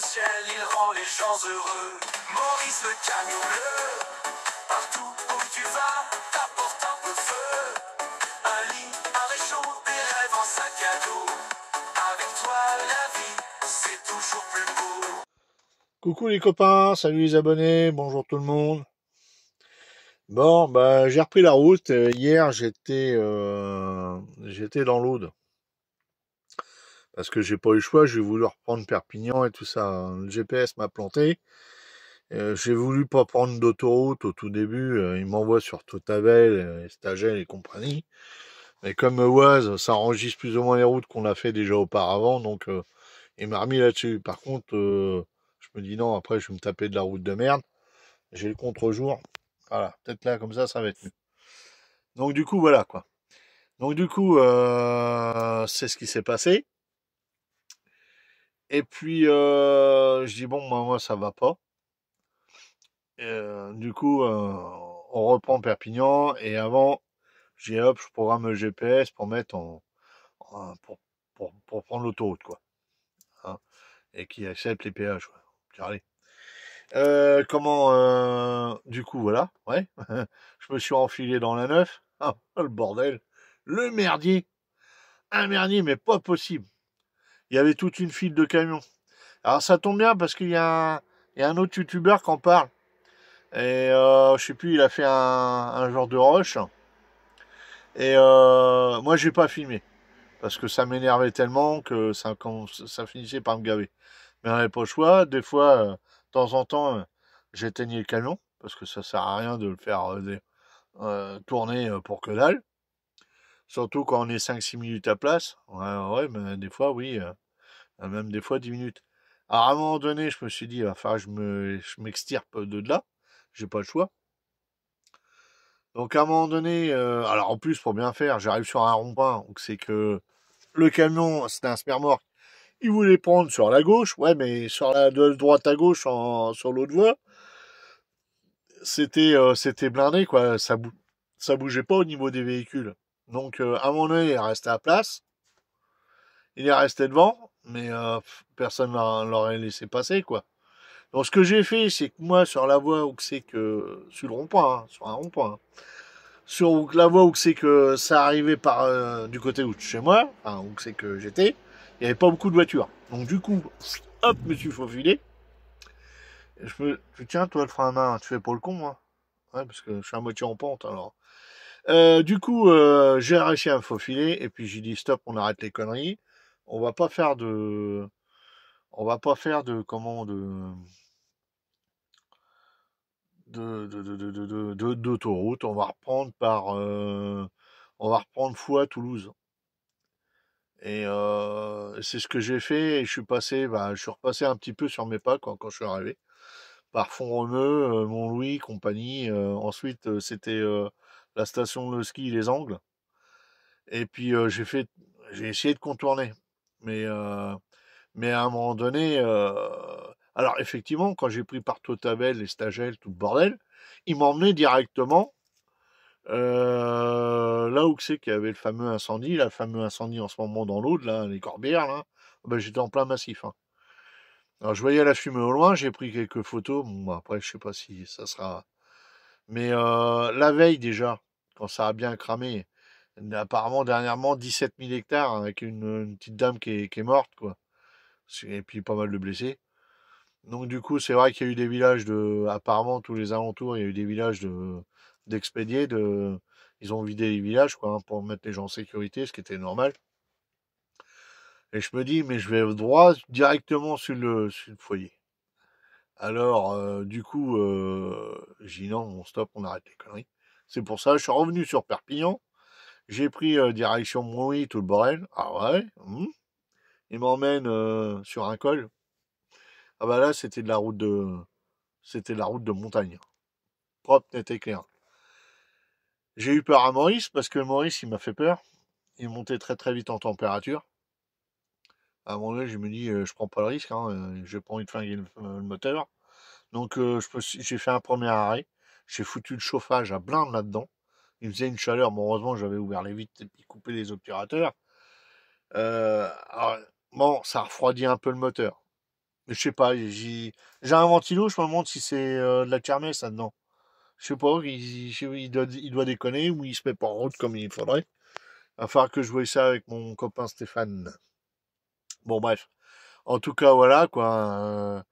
ciel, il rend les gens heureux. Maurice le camionneur, partout où tu vas, t'apporte un peu de feu. Un lit, un réchaud, des rêves en sac à dos. Avec toi, la vie, c'est toujours plus beau. Coucou les copains, salut les abonnés, bonjour tout le monde. Bon, bah j'ai repris la route. Hier j'étais dans l'Aude parce que j'ai pas eu le choix. J'ai voulu reprendre Perpignan et tout ça. Le GPS m'a planté. J'ai voulu pas prendre d'autoroute au tout début. Il m'envoie sur Totavel, Stagel et compagnie. Mais comme Oise, ça enregistre plus ou moins les routes qu'on a fait déjà auparavant, donc il m'a remis là-dessus. Par contre, je me dis non, après je vais me taper de la route de merde. J'ai le contre-jour. Voilà, peut-être là, comme ça va être mieux. Donc du coup, voilà quoi. Donc du coup, c'est ce qui s'est passé. Et puis, je dis, bon, moi, ça va pas. Du coup, on reprend Perpignan. Et avant, j'ai hop, je programme le GPS pour mettre pour prendre l'autoroute, quoi. Hein, et qui accepte les péages, quoi. Puis, allez. Du coup, voilà, ouais. Je me suis enfilé dans la 9. Ah, le bordel. Le merdier. Un merdier, mais pas possible. Il y avait toute une file de camions. Alors ça tombe bien parce il y a un autre youtubeur qui en parle. Et je sais plus, il a fait un genre de rush. Et moi, j'ai pas filmé. Parce que ça m'énervait tellement que ça finissait par me gaver. Mais on n'avait pas le choix. Des fois, de temps en temps, j'éteignais le camion. Parce que ça sert à rien de le faire tourner pour que dalle. Surtout quand on est 5-6 minutes à place. Ouais, ouais, mais des fois, oui. Même des fois 10 minutes. Alors, à un moment donné, je me suis dit, il va falloir que je m'extirpe de là. J'ai pas le choix. Donc, à un moment donné, alors en plus, pour bien faire, j'arrive sur un rond-point. Donc, c'est que le camion, c'était un spermorque. Il voulait prendre sur la gauche. Ouais, mais sur la de droite à gauche, sur l'autre voie, c'était blindé, quoi. Ça bougeait pas au niveau des véhicules. Donc, à un moment donné, il est resté à place. Il est resté devant, mais personne ne l'aurait laissé passer, quoi. Donc ce que j'ai fait, c'est que moi, sur la voie où c'est que... Sur le rond-point, hein, sur un rond-point. Hein, sur la voie où c'est que ça arrivait par du côté où chez moi, enfin où c'est que j'étais, il n'y avait pas beaucoup de voitures. Donc du coup, hop, je me suis faufilé. Tiens, toi le frein à main, tu fais pas le con, moi. Ouais, parce que je suis à moitié en pente, alors. Du coup, j'ai réussi à me faufiler, et puis j'ai dit stop, on arrête les conneries. On va pas faire de... On va pas faire de... Comment d'autoroute. On va reprendre Foix Toulouse. Et c'est ce que j'ai fait. Et je suis repassé un petit peu sur mes pas quand je suis arrivé. Par Font-Romeu, Montlouis, compagnie. Ensuite, c'était la station de ski Les Angles. Et puis j'ai essayé de contourner. Mais mais à un moment donné, alors effectivement, quand j'ai pris par Totavel, les Stagel, tout le bordel, ils m'emmenaient directement là où c'est qu'il y avait le fameux incendie, là, le fameux incendie en ce moment dans l'Aude, là, les Corbières, là, ben, j'étais en plein massif. Hein. Alors je voyais la fumée au loin, j'ai pris quelques photos. Bon, après, je sais pas si ça sera. Mais la veille déjà, quand ça a bien cramé, apparemment dernièrement 17 000 hectares hein, avec une petite dame qui est morte, quoi. Et puis pas mal de blessés. Donc du coup, c'est vrai qu'il y a eu des villages apparemment tous les alentours, il y a eu des villages d'expédiés, ils ont vidé les villages, quoi, hein, pour mettre les gens en sécurité, ce qui était normal. Et je me dis, mais je vais droit directement sur le foyer. Alors, du coup, j'ai dit non, on stop, on arrête les conneries. C'est pour ça, je suis revenu sur Perpignan. J'ai pris direction Montlouis, tout le bordel. Ah ouais, il m'emmène sur un col. Ah bah là, c'était de la route de montagne. Propre, net et clair. J'ai eu peur à Maurice parce que Maurice, il m'a fait peur. Il montait très très vite en température. À un moment donné, je me dis, je prends pas le risque, hein, j'ai pas envie de flinguer le moteur. Donc, j'ai fait un premier arrêt. J'ai foutu le chauffage à blinde là-dedans. Il faisait une chaleur. Bon, heureusement, j'avais ouvert les vitres et puis coupé les obturateurs. Alors, bon, ça refroidit un peu le moteur. Je sais pas, j'ai un ventilo, je me demande si c'est de la kermesse là-dedans. Je sais pas, il doit déconner ou il se met pas en route comme il faudrait. Il va falloir que je voie ça avec mon copain Stéphane. Bon, bref. En tout cas, voilà, quoi.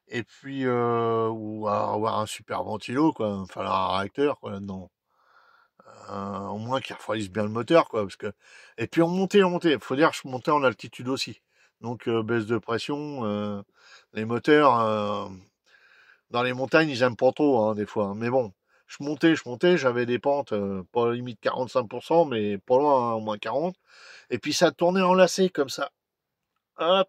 Et puis, ou avoir un super ventilo, quoi. Il va falloir un réacteur, quoi, là-dedans. Au moins qu'il refroidisse bien le moteur, quoi. Et puis, on montait. Faut dire que je montais en altitude aussi. Donc, baisse de pression. Les moteurs, dans les montagnes, ils aiment pas trop, hein, des fois. Mais bon, je montais, j'avais des pentes, pas limite 45%, mais pas loin, hein, au moins 40. Et puis, ça tournait en lacet, comme ça. Hop,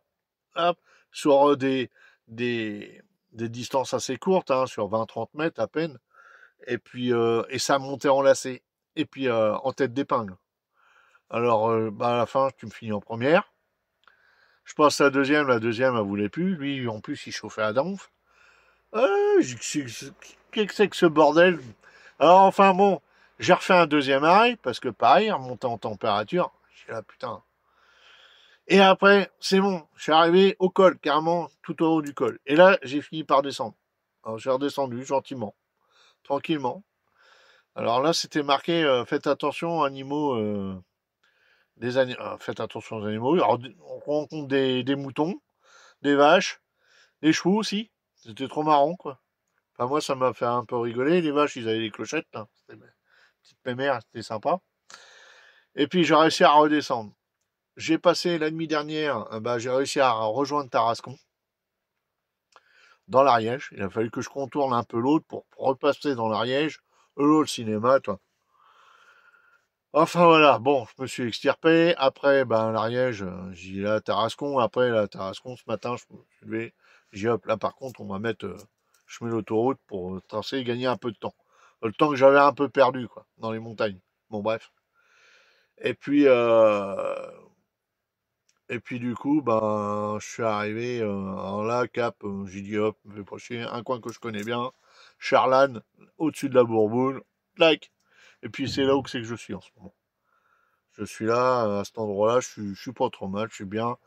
hop, sur des, des distances assez courtes, hein, sur 20-30 mètres à peine. Et puis, et ça montait en lacet. Et puis, en tête d'épingle. Alors, bah, à la fin, tu me finis en première. Je passe la deuxième, elle voulait plus. Lui, en plus, il chauffait à donf. Qu'est-ce que c'est que ce bordel? Alors, enfin, bon, j'ai refait un deuxième arrêt, parce que pareil, remonté en température. Je suis là, putain. Et après, c'est bon, je suis arrivé au col, carrément, tout au haut du col. Et là, j'ai fini par descendre. Alors, j'ai redescendu gentiment, tranquillement. Alors là, c'était marqué, faites attention, animaux, faites attention aux animaux. Alors, on rencontre des moutons, des vaches, des chevaux aussi. C'était trop marrant, quoi. Enfin, moi, ça m'a fait un peu rigoler. Les vaches, ils avaient des clochettes, là. C'était une petite mémère, c'était sympa. Et puis, j'ai réussi à redescendre. J'ai passé la nuit dernière, bah, j'ai réussi à rejoindre Tarascon, dans l'Ariège. Il a fallu que je contourne un peu l'autre pour repasser dans l'Ariège. Le cinéma, toi. Enfin voilà, bon, je me suis extirpé. Après, ben l'Ariège, j'y ai à Tarascon. Après, là, Tarascon, ce matin, je me suis levé. J'ai hop, là par contre, on va mettre, je mets l'autoroute pour tracer et gagner un peu de temps. Le temps que j'avais un peu perdu, quoi, dans les montagnes. Bon, bref. Et puis, du coup, ben, je suis arrivé, alors là, cap, j'ai dit hop, je vais procher un coin que je connais bien, Charlane, au-dessus de la Bourboule, like. Et puis c'est là où c'est que je suis en ce moment. Je suis là, à cet endroit-là, je suis pas trop mal, je suis bien.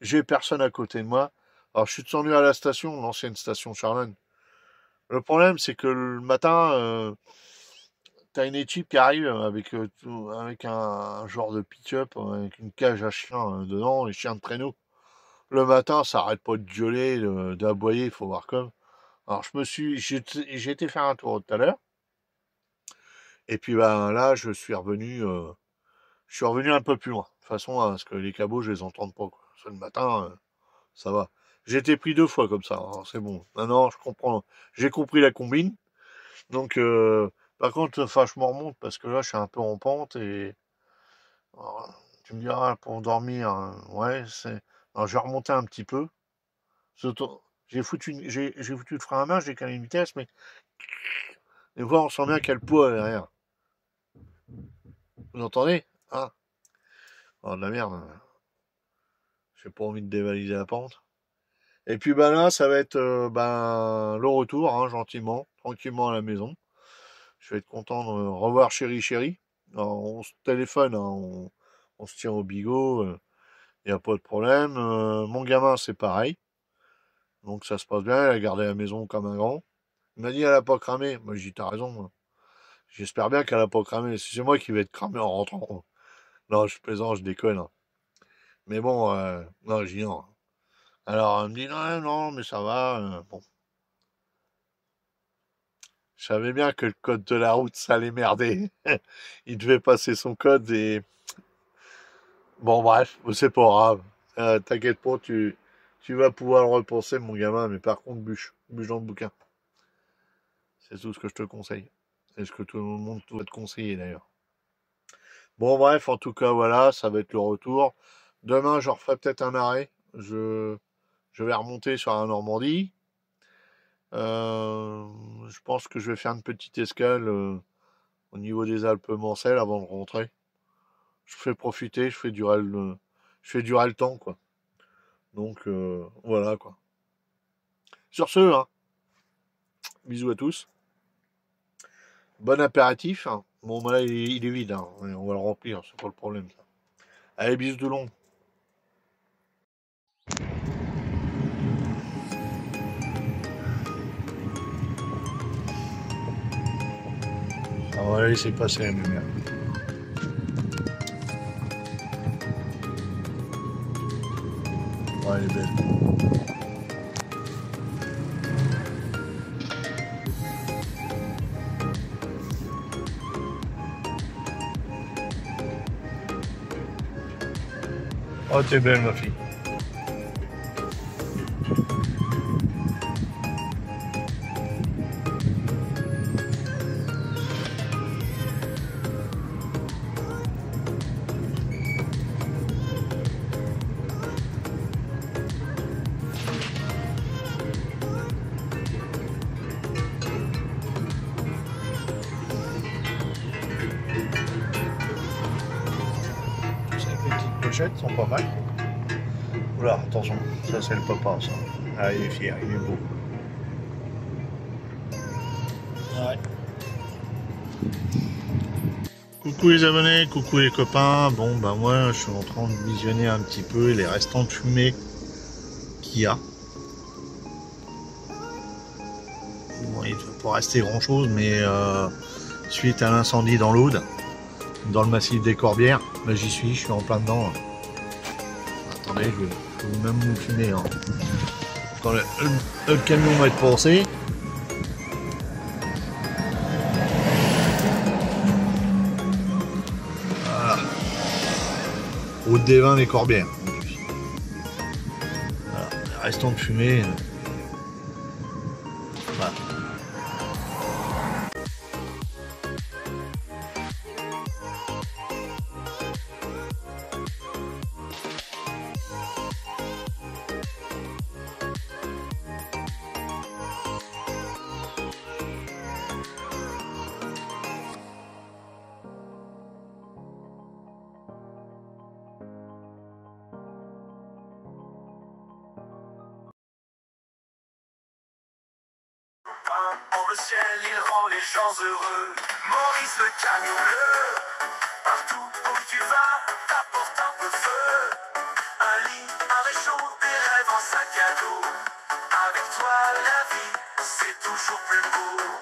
J'ai personne à côté de moi. Alors je suis descendu à la station, l'ancienne station Charlane. Le problème, c'est que le matin, t'as une équipe qui arrive avec un genre de pick-up, avec une cage à chiens dedans, les chiens de traîneau. Le matin, ça arrête pas de gueuler, d'aboyer, il faut voir comme. Alors j'ai été faire un tour tout à l'heure, et puis ben là, je suis revenu un peu plus loin. De toute façon, parce que les cabots, je les entends pas, quoi. Parce que le matin, ça va. J'ai été pris 2 fois comme ça, hein, c'est bon. Maintenant, je comprends. J'ai compris la combine. Donc, par contre, enfin, je me remonte parce que là, je suis un peu en pente et alors, tu me diras pour dormir, ouais, c'est. Alors, je vais remonter un petit peu. Surtout- j'ai foutu le frein à main, j'ai calé une vitesse, mais des fois, on sent bien qu'il y a le poids derrière. Vous entendez? Ah, oh, de la merde, hein. J'ai pas envie de dévaliser la pente. Et puis ben là, ça va être le retour, hein, gentiment, tranquillement à la maison. Je vais être content de revoir chéri chéri. Alors, on se téléphone, hein, on se tient au bigot, il n'y a pas de problème. Mon gamin, c'est pareil. Donc ça se passe bien, il a gardé la maison comme un grand. Il m'a dit elle a pas cramé. Moi j'ai dit t'as raison, hein. J'espère bien qu'elle a pas cramé. C'est moi qui vais être cramé en rentrant. Non, je plaisante, je déconne, hein. Mais bon, non, je dis non. Alors elle me dit non, non, mais ça va. Bon, je savais bien que le code de la route, ça allait merder. Il devait passer son code et... Bon, bref, c'est pas grave. T'inquiète pas, tu vas pouvoir le repenser, mon gamin, mais par contre, bûche. Bûche dans le bouquin. C'est tout ce que je te conseille. C'est ce que tout le monde doit te conseiller, d'ailleurs. Bon, bref, en tout cas, voilà, ça va être le retour. Demain, je referai peut-être un arrêt. Je vais remonter sur la Normandie. Euh, je pense que je vais faire une petite escale au niveau des Alpes-Mancelles avant de rentrer. Je fais profiter, je fais durer le temps, quoi. Donc voilà, quoi. Sur ce, hein, bisous à tous. Bon apéritif, hein. Bon, bah là, il est vide, hein. On va le remplir, c'est pas le problème, ça. Allez, bisous tout le monde. On va la laisser passer la lumière. Ouais, elle est belle. Oh, t'es belle, ma fille. Ces petites pochettes sont pas mal. Oula, attention, ça c'est le papa, ça. Ah, il est fier, il est beau. Ouais. Coucou les abonnés, coucou les copains. Bon, bah moi, je suis en train de visionner un petit peu les restants de fumée qu'il y a. Bon, il ne va pas rester grand chose, mais suite à l'incendie dans l'Aude, dans le massif des Corbières, bah, j'y suis, je suis en plein dedans. Attendez, je vais même vous fumer. Hein. Quand le camion va être passé. Voilà. Route des Vins, les Corbières. Voilà. Les restants de fumée. Voilà. Dans le ciel, il rend les gens heureux. Maurice le camion bleu. Partout où tu vas, t'apporte un peu de feu. Un lit, un réchaud, des rêves en sac à dos. Avec toi, la vie, c'est toujours plus beau.